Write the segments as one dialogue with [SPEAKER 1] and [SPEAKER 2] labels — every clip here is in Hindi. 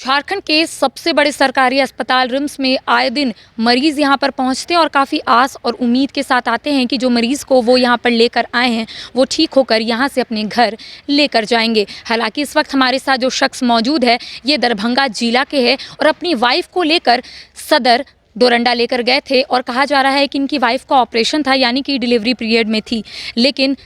[SPEAKER 1] झारखंड के सबसे बड़े सरकारी अस्पताल रिम्स में आए दिन मरीज़ यहां पर पहुंचते हैं और काफ़ी आस और उम्मीद के साथ आते हैं कि जो मरीज़ को वो यहां पर लेकर आए हैं वो ठीक होकर यहां से अपने घर लेकर जाएंगे। हालांकि इस वक्त हमारे साथ जो शख्स मौजूद है ये दरभंगा जिला के हैं और अपनी वाइफ को लेकर सदर डोरंडा लेकर गए थे और कहा जा रहा है कि इनकी वाइफ का ऑपरेशन था, यानी कि डिलीवरी पीरियड में थी, लेकिन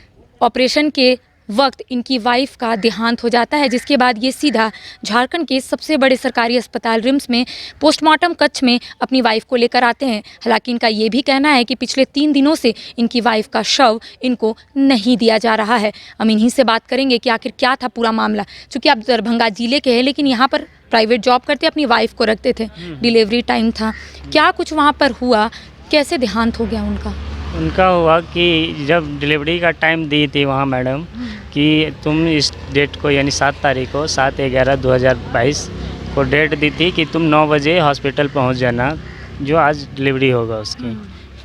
[SPEAKER 1] ऑपरेशन के वक्त इनकी वाइफ का देहांत हो जाता है, जिसके बाद ये सीधा झारखंड के सबसे बड़े सरकारी अस्पताल रिम्स में पोस्टमार्टम कक्ष में अपनी वाइफ को लेकर आते हैं। हालांकि इनका ये भी कहना है कि पिछले 3 दिनों से इनकी वाइफ का शव इनको नहीं दिया जा रहा है। हम इन्हीं से बात करेंगे कि आखिर क्या था पूरा मामला। चूँकि आप दरभंगा जिले के हैं लेकिन यहाँ पर प्राइवेट जॉब करते अपनी वाइफ को रखते थे, डिलीवरी टाइम था, क्या कुछ वहाँ पर हुआ, कैसे देहांत हो गया उनका?
[SPEAKER 2] उनका हुआ कि जब डिलीवरी का टाइम दी थी वहाँ मैडम कि तुम इस डेट को यानी 7 तारीख को 7/11/2022 को डेट दी थी कि तुम 9 बजे हॉस्पिटल पहुँच जाना जो आज डिलीवरी होगा उसकी,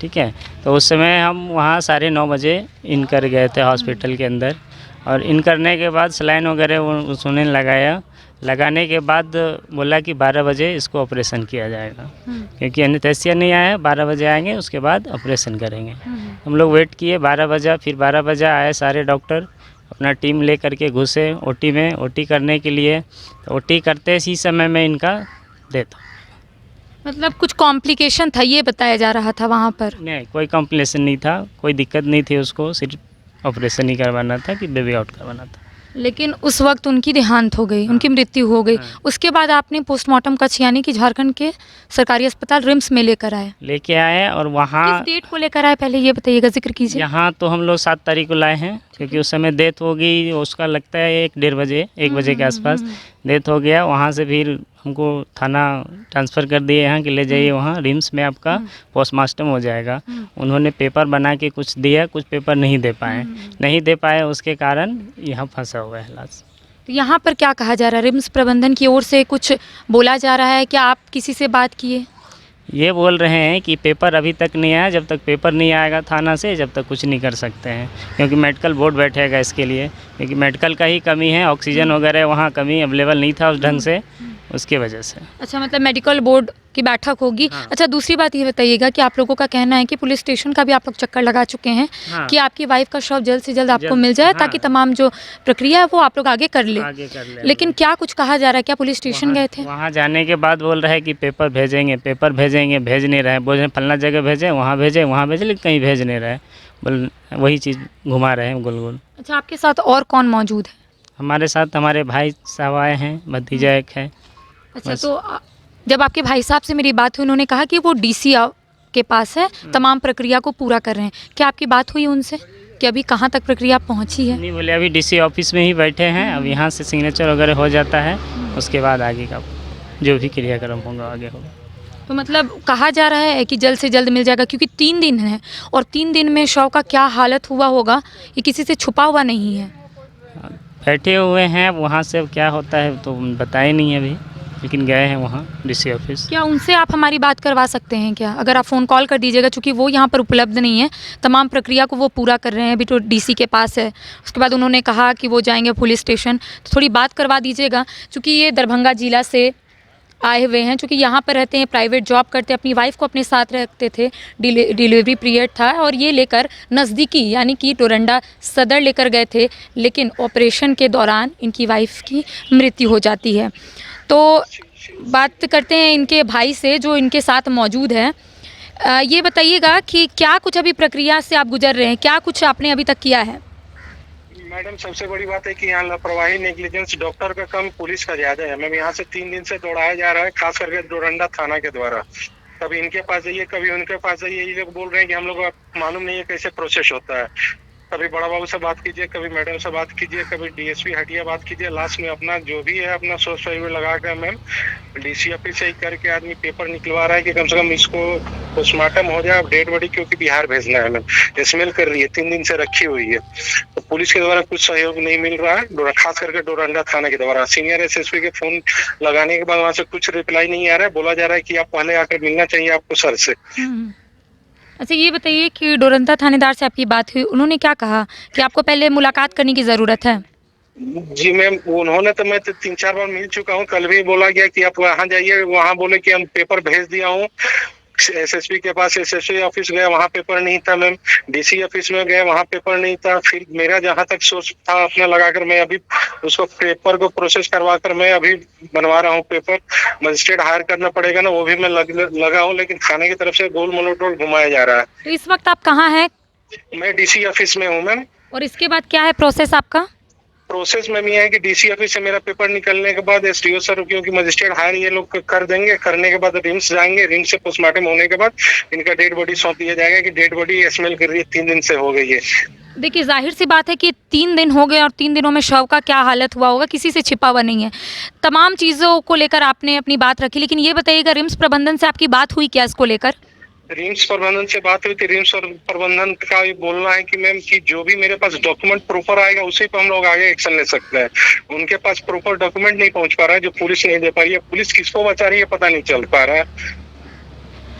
[SPEAKER 2] ठीक है। तो उस समय हम वहाँ 9:30 बजे इन कर गए थे हॉस्पिटल के अंदर, और इन करने के बाद सलाइन वगैरह उन्होंने लगाने के बाद बोला कि 12 बजे इसको ऑपरेशन किया जाएगा, क्योंकि एनेस्थीसिया नहीं आया। 12 बजे आएंगे उसके बाद ऑपरेशन करेंगे। हम लोग वेट किए 12 बजे, फिर 12 बजे आए सारे डॉक्टर अपना टीम ले करके घुसे ओटी में, ओटी करने के लिए। तो ओटी करते इसी समय में इनका डेथ।
[SPEAKER 1] मतलब कुछ कॉम्प्लिकेशन था ये बताया जा रहा था वहाँ पर?
[SPEAKER 2] नहीं, कोई कॉम्प्लिकेशन नहीं था, कोई दिक्कत नहीं थी उसको, सिर्फ ऑपरेशन ही करवाना था कि बेबी आउट करवाना था।
[SPEAKER 1] लेकिन उस वक्त उनकी देहांत हो गई, उनकी मृत्यु हो गई। उसके बाद आपने पोस्टमार्टम कक्ष यानी कि झारखंड के सरकारी अस्पताल रिम्स में लेकर आए
[SPEAKER 2] और वहाँ
[SPEAKER 1] किस डेट को लेकर आए पहले ये बताइएगा, जिक्र कीजिए।
[SPEAKER 2] यहाँ तो हम लोग 7 तारीख को लाए हैं, क्योंकि उस समय डेथ हो गई। उसका लगता है 1 बजे के आसपास डेथ हो गया। वहाँ से फिर हमको थाना ट्रांसफ़र कर दिए यहाँ कि ले जाइए वहाँ रिम्स में आपका पोस्टमार्टम हो जाएगा। उन्होंने पेपर बना के कुछ दिया, कुछ पेपर नहीं दे पाए, उसके कारण यहाँ फंसा हुआ है लाश।
[SPEAKER 1] तो यहाँ पर क्या कहा जा रहा है? रिम्स प्रबंधन की ओर से कुछ बोला जा रहा है? क्या आप किसी से बात किए?
[SPEAKER 2] ये बोल रहे हैं कि पेपर अभी तक नहीं आया, जब तक पेपर नहीं आएगा थाना से जब तक कुछ नहीं कर सकते हैं, क्योंकि मेडिकल बोर्ड बैठेगा इसके लिए, क्योंकि मेडिकल का ही कमी है, ऑक्सीजन वगैरह वहाँ कमी अवेलेबल नहीं था उस ढंग से, उसकी वजह से।
[SPEAKER 1] अच्छा, मतलब मेडिकल बोर्ड की बैठक होगी।
[SPEAKER 2] हाँ।
[SPEAKER 1] अच्छा, दूसरी बात ये बताइएगा कि आप लोगों का कहना है कि पुलिस स्टेशन का भी आप लोग चक्कर लगा चुके हैं।
[SPEAKER 2] हाँ।
[SPEAKER 1] कि आपकी वाइफ का शव जल्द से जल्द आपको मिल जाए,
[SPEAKER 2] हाँ।
[SPEAKER 1] ताकि तमाम जो प्रक्रिया है वो आप लोग आगे कर ले। लेकिन क्या कुछ कहा जा रहा है? क्या पुलिस स्टेशन गए थे?
[SPEAKER 2] वहाँ जाने के बाद बोल रहे हैं कि पेपर भेजेंगे, भेज नहीं रहे। बोल रहे फलना जगह भेजें, वहाँ भेजें, लेकिन कहीं भेज नहीं रहे। बोल वही चीज़ घुमा रहे हैं गोल गोल।
[SPEAKER 1] अच्छा, आपके साथ और कौन मौजूद है?
[SPEAKER 2] हमारे साथ हमारे भाई साहब आए हैं, भतीजा एक है।
[SPEAKER 1] अच्छा, तो जब आपके भाई साहब से मेरी बात हुई, उन्होंने कहा कि वो डीसी के पास है, तमाम प्रक्रिया को पूरा कर रहे हैं। क्या आपकी बात हुई उनसे कि अभी कहाँ तक प्रक्रिया पहुँची है?
[SPEAKER 2] नहीं, बोले अभी डीसी ऑफिस में ही बैठे हैं, अब यहाँ से सिग्नेचर वगैरह हो जाता है, उसके बाद आगे का जो भी क्रियाक्रम होगा आगे होगा।
[SPEAKER 1] तो मतलब कहा जा रहा है कि जल्द से जल्द मिल जाएगा, क्योंकि 3 दिन है और 3 दिन में शव का क्या हालत हुआ होगा ये किसी से छुपा हुआ नहीं है।
[SPEAKER 2] बैठे हुए हैं, वहाँ से क्या होता है तो बताए नहीं अभी, लेकिन गए हैं वहाँ डीसी ऑफिस।
[SPEAKER 1] क्या उनसे आप हमारी बात करवा सकते हैं क्या? अगर आप फ़ोन कॉल कर दीजिएगा, चूँकि वो यहाँ पर उपलब्ध नहीं है, तमाम प्रक्रिया को वो पूरा कर रहे हैं, अभी तो डीसी के पास है। उसके बाद उन्होंने कहा कि वो जाएंगे पुलिस स्टेशन, तो थोड़ी बात करवा दीजिएगा। चूँकि ये दरभंगा जिला से आए हुए हैं, चूँकि यहाँ पर रहते हैं, प्राइवेट जॉब करते हैं, अपनी वाइफ को अपने साथ रखते थे, डिलीवरी पीरियड था और ये लेकर नज़दीकी यानी कि डोरंडा सदर लेकर गए थे, लेकिन ऑपरेशन के दौरान इनकी वाइफ की मृत्यु हो जाती है। तो बात करते हैं इनके भाई से जो इनके साथ मौजूद है। ये बताइएगा कि क्या कुछ अभी प्रक्रिया से आप गुजर रहे हैं, क्या कुछ आपने अभी तक किया है?
[SPEAKER 3] मैडम, सबसे बड़ी बात है कि यहाँ लापरवाही, नेग्लिजेंस डॉक्टर का कम, पुलिस का ज्यादा है। मैम, यहाँ से 3 दिन से दौड़ाया जा रहा है, खास करके डोरंडा थाना के द्वारा। कभी इनके पास जाइए, कभी उनके पास जाइए। ये लोग बोल रहे हैं कि हम लोग को मालूम नहीं है कैसे प्रोसेस होता है। कभी बड़ा बाबू से बात कीजिए, कभी मैडम से बात कीजिए, कभी डीएसपी हटिया बात कीजिए। लास्ट में अपना जो भी है अपना सोच सहयोग लगा कर मैम डीसी ऑफिस से ही करके आदमी पेपर निकलवा रहा है कि कम से कम इसको पोस्टमार्टम हो जाए, डेड बॉडी क्योंकि बिहार भेजना है। मैम स्मेल कर रही है, 3 दिन से रखी हुई है, तो पुलिस के द्वारा कुछ सहयोग नहीं मिल रहा है, खास करके डोरंडा थाना के द्वारा। सीनियर एसएसपी के फोन लगाने के बाद वहाँ से कुछ रिप्लाई नहीं आ रहा है। बोला जा रहा है कि आप पहले आकर मिलना चाहिए आपको सर से।
[SPEAKER 1] अच्छा, ये बताइए कि डोरंदा थानेदार से आपकी बात हुई, उन्होंने क्या कहा कि आपको पहले मुलाकात करने की ज़रूरत है?
[SPEAKER 3] जी मैम, उन्होंने तो मैं तो 3-4 बार मिल चुका हूँ। कल भी बोला गया कि आप वहाँ जाइए, वहाँ बोले कि हम पेपर भेज दिया हूँ। एसएसपी के पास एसएसपी ऑफिस गया, वहाँ पेपर नहीं था मैम। डीसी ऑफिस में गए, वहाँ पेपर नहीं था। फिर मेरा जहाँ तक सोच था अपना लगाकर मैं अभी उसको पेपर को प्रोसेस करवा कर मैं अभी बनवा रहा हूँ पेपर। मजिस्ट्रेट हायर करना पड़ेगा ना, वो भी मैं लगा हूँ, लेकिन थाने की तरफ से गोल मलोटोल घुमाया जा रहा है।
[SPEAKER 1] तो इस वक्त आप कहाँ हैं
[SPEAKER 3] मैं डीसी ऑफिस में हूँ मैम।
[SPEAKER 1] और इसके बाद क्या है प्रोसेस आपका?
[SPEAKER 3] प्रोसेस में ये है कि डीसी ऑफिस से मेरा पेपर निकलने के बाद एसडीओ सर, क्योंकि मजिस्ट्रेट हायर ये लोग कर देंगे, करने के बाद रिम्स जाएंगे। रिम्स से पोस्टमार्टम होने के बाद इनका डेड बॉडी सौंप दिया जाएगा कि डेड बॉडी स्मेल कर रही है, 3 दिन से हो गई है।
[SPEAKER 1] देखिए जाहिर सी बात है कि 3 दिन हो गए और 3 दिनों में शव का क्या हालत हुआ होगा, किसी से छिपा हुआ नहीं है। तमाम चीज़ों को लेकर आपने अपनी बात रखी, लेकिन ये बताइएगा रिम्स प्रबंधन से आपकी बात हुई क्या इसको लेकर?
[SPEAKER 3] रिम्स प्रबंधन से बात हुई थी। रिम्स और प्रबंधन का ये बोलना है कि मैम कि जो भी मेरे पास डॉक्यूमेंट प्रॉपर आएगा उसी पे हम लोग आगे एक्शन ले सकते हैं। उनके पास प्रॉपर डॉक्यूमेंट नहीं पहुंच पा रहा है, जो पुलिस नहीं दे पा रही है। पुलिस किसको बचा रही है पता नहीं चल पा रहा है,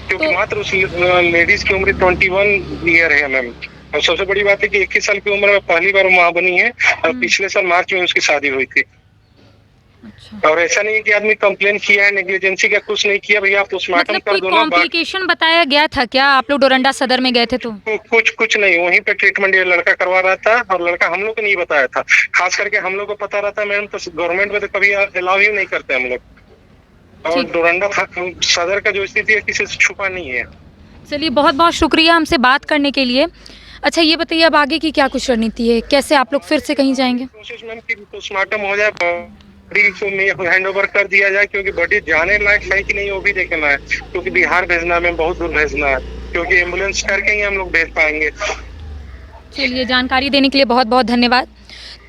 [SPEAKER 3] क्योंकि मात्र उस लेडीज की उम्र 21 ईयर है मैम। और सबसे बड़ी बात है कि 21 साल की उम्र में पहली बार माँ बनी है, और पिछले साल मार्च में उसकी शादी हुई थी।
[SPEAKER 1] अच्छा।
[SPEAKER 3] और ऐसा नहीं है कि आदमी कंप्लेन किया है, नेग्लिजेंसी का कुछ नहीं किया, भैया पोस्टमार्टम
[SPEAKER 1] मतलब
[SPEAKER 3] कर
[SPEAKER 1] कोई
[SPEAKER 3] दो ना।
[SPEAKER 1] कॉम्प्लिकेशन बताया गया था क्या? आप लोग डोरंडा सदर में गए थे तो?
[SPEAKER 3] कुछ नहीं, वहीं पे ट्रीटमेंट ये लड़का करवा रहा था, और लड़का हम लोग को नहीं बताया था। खास करके हम लोग को पता रहता मैम तो गवर्नमेंट में तो कभी अलाउ ही नहीं करते हम लोग। और डोरंडा सदर का जो स्थिति है किसी से छुपा नहीं है।
[SPEAKER 1] चलिए बहुत बहुत शुक्रिया हमसे बात करने के लिए। अच्छा ये बताइए अब आगे की क्या कुछ रणनीति है, कैसे आप लोग फिर से कहीं जाएंगे?
[SPEAKER 3] कोशिश मैम कि पोस्टमार्टम हो जाए, बॉडी को हैंड ओवर कर दिया जाए, क्योंकि बॉडी जाने लायक है कि नहीं वो भी देखना है। क्योंकि बिहार भेजना है, बहुत दूर भेजना है, क्योंकि एम्बुलेंस करके ही हम लोग भेज पाएंगे।
[SPEAKER 1] चलिए जानकारी देने के लिए बहुत बहुत धन्यवाद।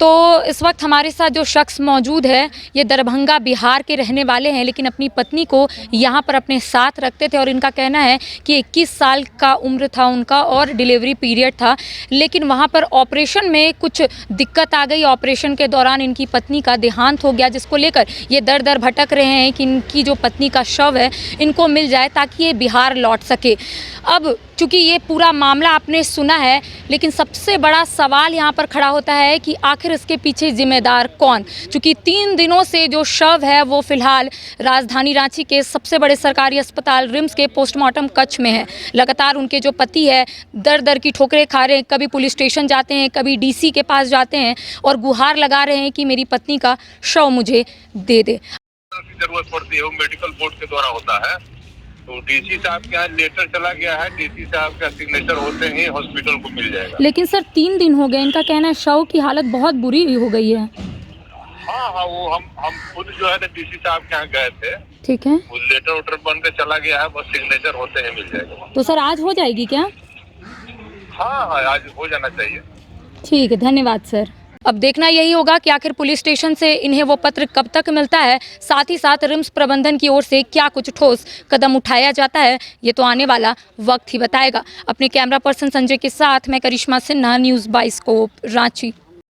[SPEAKER 1] तो इस वक्त हमारे साथ जो शख्स मौजूद है ये दरभंगा बिहार के रहने वाले हैं, लेकिन अपनी पत्नी को यहाँ पर अपने साथ रखते थे और इनका कहना है कि 21 साल का उम्र था उनका और डिलीवरी पीरियड था, लेकिन वहाँ पर ऑपरेशन में कुछ दिक्कत आ गई। ऑपरेशन के दौरान इनकी पत्नी का देहांत हो गया, जिसको लेकर ये दर दर भटक रहे हैं कि इनकी जो पत्नी का शव है इनको मिल जाए ताकि ये बिहार लौट सके। अब चूँकि ये पूरा मामला आपने सुना है, लेकिन सबसे बड़ा सवाल यहाँ पर खड़ा होता है कि आखिर इसके पीछे जिम्मेदार कौन? चूँकि 3 दिनों से जो शव है वो फिलहाल राजधानी रांची के सबसे बड़े सरकारी अस्पताल रिम्स के पोस्टमार्टम कक्ष में है। लगातार उनके जो पति है दर दर की ठोकरें खा रहे हैं, कभी पुलिस स्टेशन जाते हैं, कभी डीसी के पास जाते हैं और गुहार लगा रहे हैं कि मेरी पत्नी का शव मुझे दे दे।
[SPEAKER 4] जरूरत पड़ती है वो मेडिकल बोर्ड के द्वारा होता है। तो डीसी साहब के यहाँ लेटर चला गया है, डीसी साहब का सिग्नेचर होते ही हॉस्पिटल को मिल जाएगा।
[SPEAKER 1] लेकिन सर 3 दिन हो गए, इनका कहना है शव की हालत बहुत बुरी हो गई है।
[SPEAKER 4] हाँ वो हम खुद जो है ना डीसी साहब के यहाँ गए थे।
[SPEAKER 1] ठीक है,
[SPEAKER 4] वो लेटर उटर बन के चला गया है, बस सिग्नेचर होते ही मिल जाएगा।
[SPEAKER 1] तो सर आज हो जाएगी क्या?
[SPEAKER 4] हाँ आज हो जाना चाहिए।
[SPEAKER 1] ठीक है, धन्यवाद सर। अब देखना यही होगा कि आखिर पुलिस स्टेशन से इन्हें वो पत्र कब तक मिलता है, साथ ही साथ रिम्स प्रबंधन की ओर से क्या कुछ ठोस कदम उठाया जाता है, ये तो आने वाला वक्त ही बताएगा। अपने कैमरा पर्सन संजय के साथ मैं करिश्मा सिन्हा, न्यूज़ बाइस्कोप, रांची।